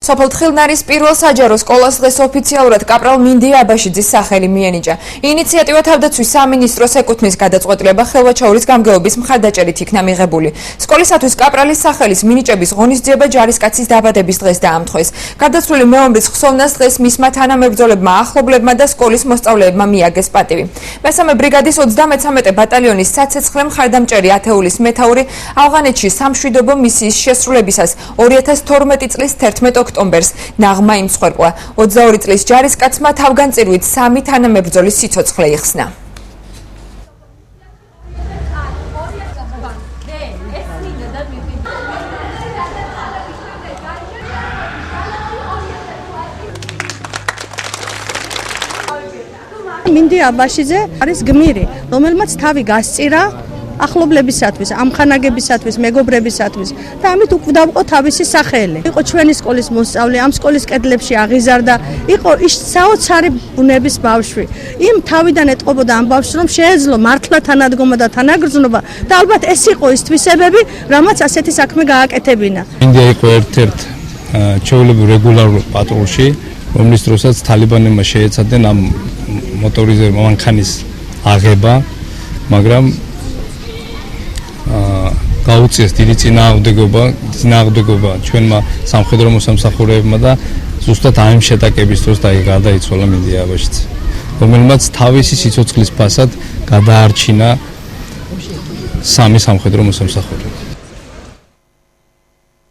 სოფელ თხილნარის პირველ საჯარო სკოლას დღეს ოფიციალურად კაპრალ მინდია აბაშიძის სახელი მიენიჭა. ინიციატივა თავდაცვის სამინისტროს ეკუთვნის გადაწყვეტილება ხელვაჩაურის გამგეობის მხარდაჭერით იქნა მიღებული. სკოლისათვის კაპრალის სახელის მინიჭების ღონისძიება ჯარისკაცის დაბადების დღეს დაამთხვეს. გარდაცვლილი მეომრის ხსოვნას დღეს მისმა თანამებრძოლებმა, ახლობლებმა და სკოლის მოსწავლეებმა მიაგეს პატივი. მესამე ბრიგადის 33 ბატალიონის საცეცხლე მხარდამჭერი ათეულის მეთაური ავღანეთში სამშვიდობო მისიის შესრულებისას 2012 წლის 11 ოქტომბერს ნაღმა იმსხვერპლა. 22 წლის ჯარისკაცმა თავგანწირვით 3 თანამებრძოლის სიცოცხლე იხსნა. მინდია აბაშიძე არის გმირი, რომელმაც თავი გასწირა ახლობლებისათვის, ამხანაგებისათვის, მეგობრებისათვის და ამით უკვდავყო თავისი სახელი. იყო ჩვენი სკოლის მოსწავლე, ამ სკოლის კედლებში აღიზარდა, იყო ის საოცარი ბუნების ბავშვი. იმ თავიდან ეტყობოდა ამ ბავშვს, რომ შეეძლო მართლა თანადგომა და თანაგრძნობა და ალბათ ეს იყო ის თვისებები, რამაც ასეთი საქმე გააკეთებინა. მინდია იყო ერთ-ერთ ჩვეულებრივ რეგულარულ პატრულში, რომლის დროსაც თალიბანებმა შეეცადნენ ამ მოტორიზებულ მანქანის აღება, მაგრამ გაუწიეს დიდი წინააღმდეგობა ჩვენმა სამხედრო მოსამსახურეებმა და ზუსტად ამ შეტაკების დროს გარდაიცვალა მინდია აბაშიძე, რომელმაც თავისი სიცოცხლის ფასად გადაარჩინა 3 სამხედრო მოსამსახურე.